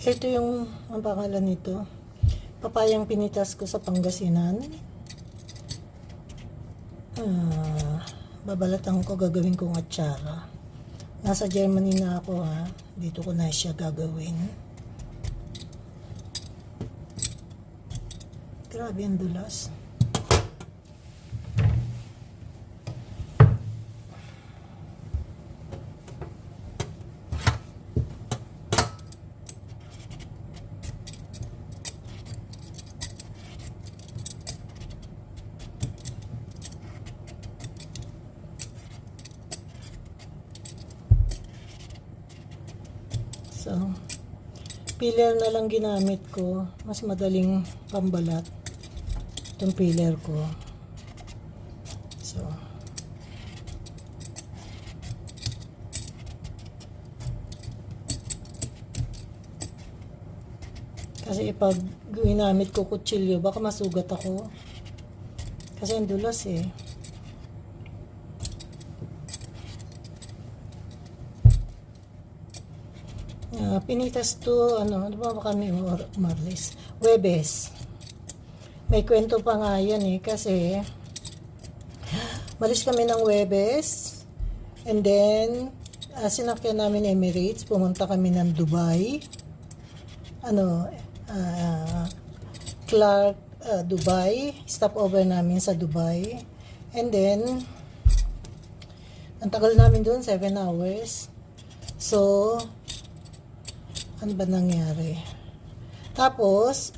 Ito yung, ang pangalan nito, papayang pinitas ko sa Pangasinan. Babalatan ko, gagawin kong atsara. Nasa Germany na ako ha. Dito ko na siya gagawin. Grabe ang dulas. So, peeler na lang ginamit ko. Mas madaling pambalat itong peeler ko. So, kasi pag ginamit ko kutsilyo, baka masugat ako. Kasi ang dulas eh. Pinitas to, ano ba kami, Marlis? Webes. May kwento pa nga yan eh, kasi malis kami ng Webes, and then, sinakyan namin Emirates, pumunta kami ng Dubai, Clark, Dubai, stopover namin sa Dubai, and then, ang tagal namin doon, 7 hours, so, ano ba nangyari? Tapos,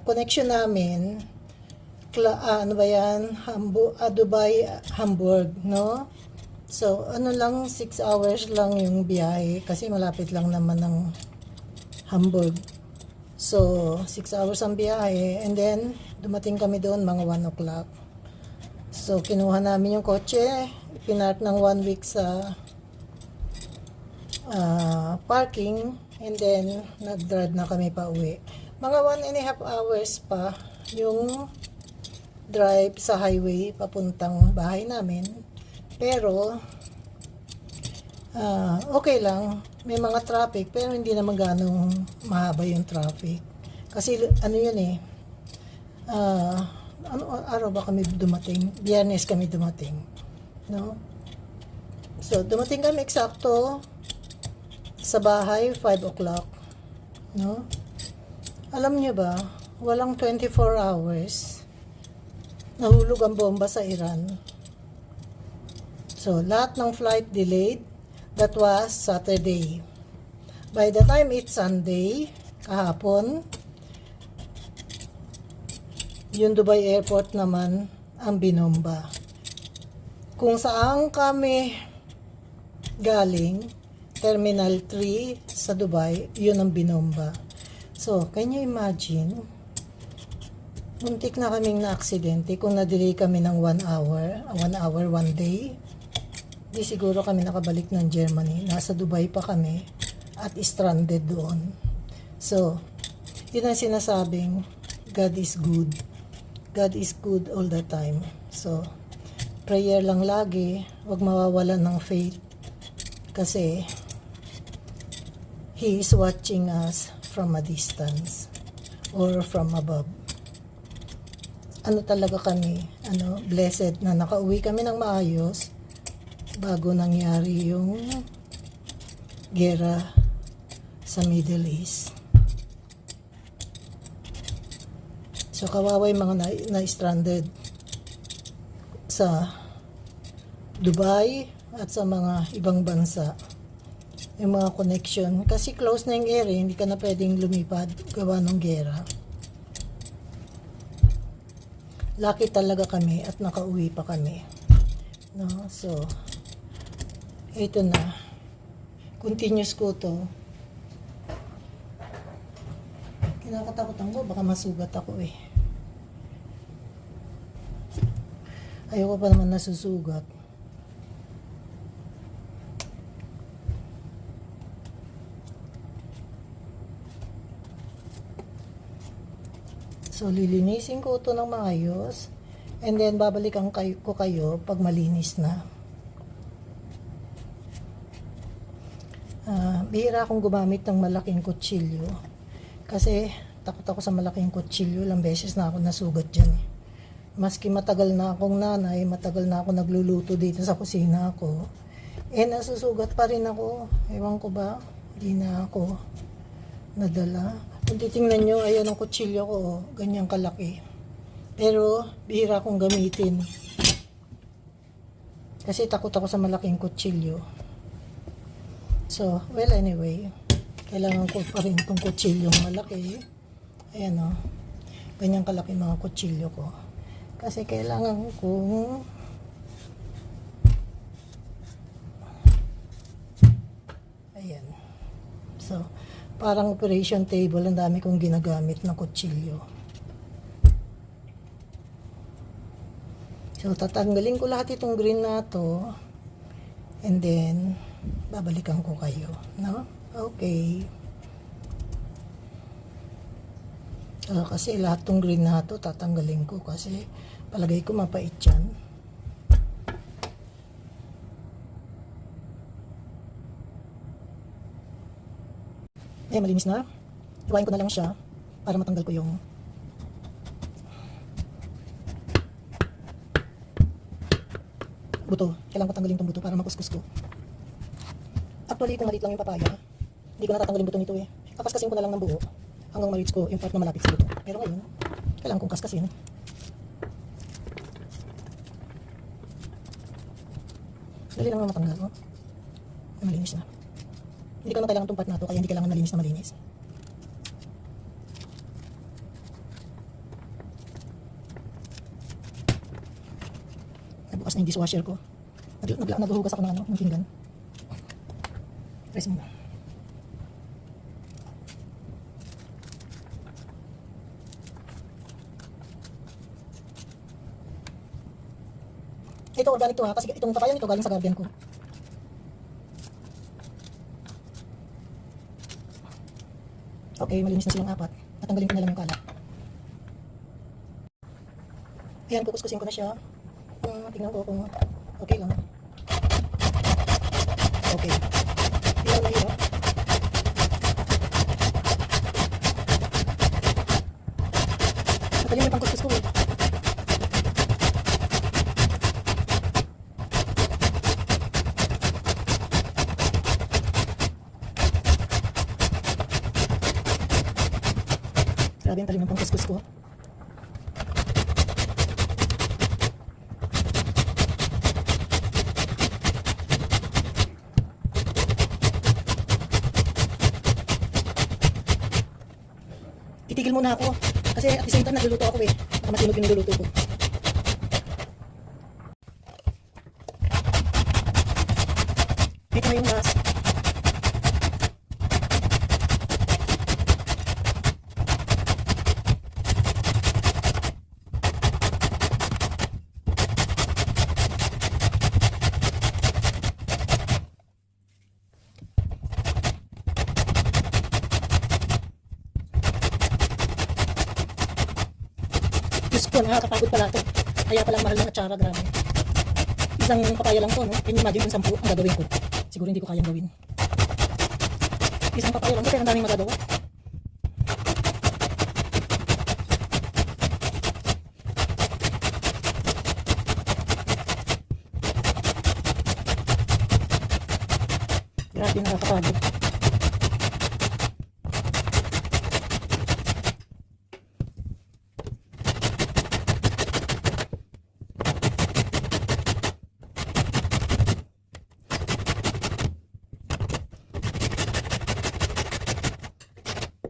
connection namin, ano ba yan? Dubai, Hamburg, no? So, ano lang, 6 hours lang yung biyahe kasi malapit lang naman ng Hamburg. So, 6 hours ang biyahe and then, dumating kami doon mga 1 o'clock. So, kinuha namin yung kotse, pinark ng 1 week sa parking. And then, nag-drive na kami pa uwi. Mga 1.5 hours pa yung drive sa highway papuntang bahay namin. Pero, okay lang. May mga traffic, pero hindi naman ganong mahaba yung traffic. Kasi, ano yun eh, ano araw ba kami dumating? Biyernes kami dumating. No? So, dumating kami eksakto sa bahay, 5 o'clock. No? Alam niyo ba, walang 24 hours. Nahulog ang bomba sa Iran. So, lahat ng flight delayed. That was Saturday. By the time it's Sunday, kahapon, yung Dubai Airport naman ang binomba. Kung saan kami galing, Terminal 3 sa Dubai, yun ang binomba. So, can you imagine? Muntik na kaming na-aksidente kung na-delay kami ng 1 hour, 1 hour, 1 day. Di siguro kami nakabalik ng Germany. Nasa Dubai pa kami at stranded doon. So, yun ang sinasabing God is good. God is good all the time. So, prayer lang lagi. Huwag mawawalan ng faith. Kasi, He is watching us from a distance or from above. Ano talaga kami, blessed na nakauwi kami ng maayos bago nangyari yung gera sa Middle East. So, kawawa yung mga na-stranded sa Dubai at sa mga ibang bansa. Yung mga connection. Kasi close na yung area, hindi ka na pwedeng lumipad gawa ng gera. Lucky talaga kami at nakauwi pa kami. No? So, ito na. Continuous ko to. Kinakatakutan ko, baka masugat ako eh. Ayoko pa naman nasusugat. So, lilinisin ko ito ng maayos. And then, babalikan ko kayo pag malinis na. Bihira akong gumamit ng malaking kutsilyo. Kasi takot ako sa malaking kutsilyo. Ilang beses na ako nasugat dyan. Maski matagal na akong nanay, matagal na ako nagluluto dito sa kusina ko, nasusugat pa rin ako. Ewan ko ba, hindi na ako nadala. Kung titingnan nyo, ayan ang kutsilyo ko, ganyang kalaki. Pero, bihira akong gamitin. Kasi takot ako sa malaking kutsilyo. So, well anyway, kailangan ko pa rin itong kutsilyong malaki. Ayan o, ganyang kalaki mga kutsilyo ko. Kasi kailangan kong ayan. So, parang operation table, ang dami kong ginagamit na kutsilyo. So, tatanggalin ko lahat itong green na to. And then, babalikan ko kayo. No? Okay. So, kasi lahat tong green na to, tatanggalin ko kasi palagay ko mapait yan. Malinis na. Iwain ko na lang siya para matanggal ko yung buto. Kailangan ko tanggalin itong buto para makuskus ko. Actually, kung maliit lang yung papaya, hindi ko natatanggalin buto nito eh. Kakaskasin ko na lang ng buo hanggang ma-reach ko yung part na malapit sa buto. Pero ngayon, kailangan kong kaskasin. Dali lang naman matanggal, oh. Malinis na. Hindi ko naman kailangan itong part na ito, kaya hindi kailangan malinis na malinis. Nabukas na yung dishwasher ko. Naghuhugas ako ng pinggan. Press mo na. Ito organic to ha, kasi itong papaya nito galing sa garden ko. Okay, malinis na silang apat. Tatanggalin ko na lang yung kalat. Ayan, kukuskusin ko na siya. Tingnan ko kung okay lang. Okay. Hindi lang mahirap. Matalim yung pangkuskus ko eh. Grabe yung talim yung pangkuskus ko. Titigil muna ako kasi at the same time nagluluto ako eh. Baka masunog yung niluluto ko. Ito na yung gas. Diyos ko, nakakapagod pala ito. Kaya palang mahal ng atsara, grabe. Isang papaya lang to, no? Can you imagine kung 10 ang gagawin ko? Siguro hindi ko kayang gawin. Isang papaya lang to, pero ang daming magagawa. Grabe, nakakapagod.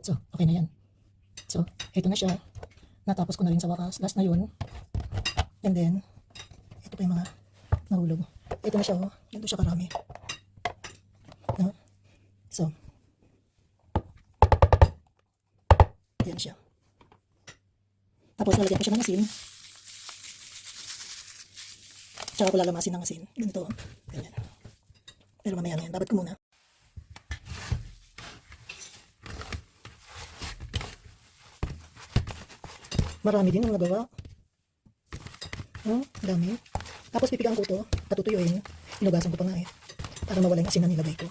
So, okay na yan. So, ito na siya. Natapos ko na rin sa wakas. Last na yun. And then, ito pa yung mga nahulog. Ito na siya, oh. Ganito siya karami. No? So, yan siya. Tapos, nalagyan ko siya ng asin. Tsaka ko lalamasin ng asin. Ganito, oh. Ganyan. Pero mamaya na yan. Babad ko muna. Marami din ang nagawa. Dami. Tapos pipigaan ko to, patutuyuin. Inugasan ko pa nga eh. Para mawala yung asin na nilagay ko.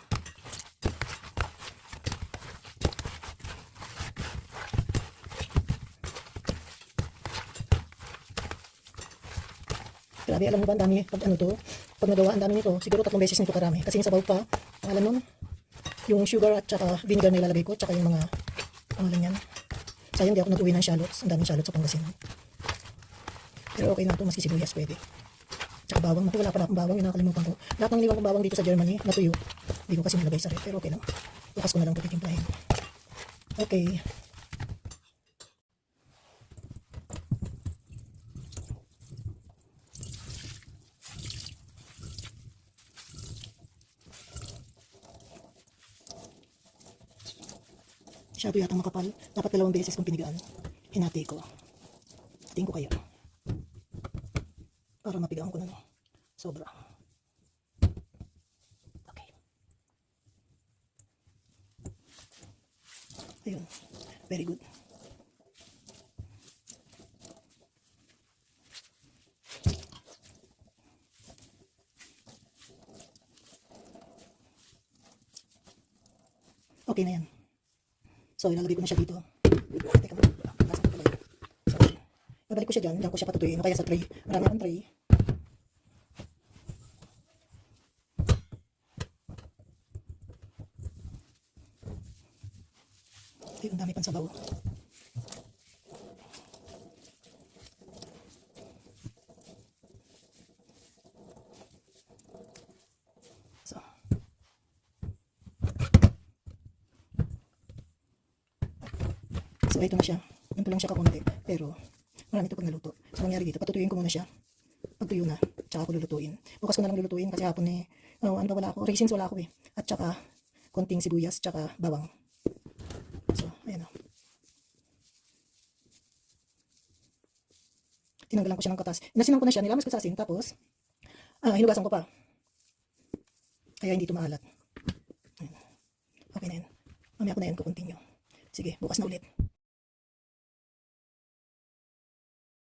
Grabe, alam mo ba, ang dami, pag ano to, pag nagawa, ang dami nito, siguro 3 beses nito karami. Kasi yung sabaw pa, alam nun, yung sugar at saka vinegar na ilalagay ko, tsaka yung mga, pangalan yan. Sayang, di ako nag-uwi ng shallots. Ang daming shallots sa Pangasinan. Pero okay lang to, maski sibuyas pwede. Tsaka bawang, wala pala akong bawang, yung nakalimutan ko. Lahat ng iniwan kong bawang dito sa Germany, natuyo. Hindi ko kasi nilagay sa ref, pero okay lang. Bukas ko na lang ito titimplahin. Okay. Masyado yatang makapal. Dapat 2 beses kung pinigaan. Hinati ko. Tingin ko kaya. Para mapigaan ko na no. Sobra. Okay. Ayun. Very good. Okay na yan. So, ilalagay ko na siya dito. Teka mo. Nasaan ko pala yun? So, ibalik ko siya dyan. Diyan ko siya patutuyin. O kaya sa tray. Marami akong tray. Ayun, dami pang sabaw. So, ito na siya. Ganito lang siya kakunti. Pero, marami ito pag naluto. So, mangyari dito, patutuyin ko muna siya. Pag tuyo na, tsaka ko lulutuin. Bukas ko na lang lulutuin kasi hapon eh, ano ba wala ako? Raisins wala ako eh. At tsaka, konting sibuyas, tsaka bawang. So, ayan o. Tinanggalan ko siya ng katas. Inasinan ko na siya, nilamas ko sa asin. Tapos, hinugasan ko pa. Kaya hindi ito maalat. Ayan. Okay na yan. Mamaya ko na yan, kukontinue. Sige, bukas na ulit.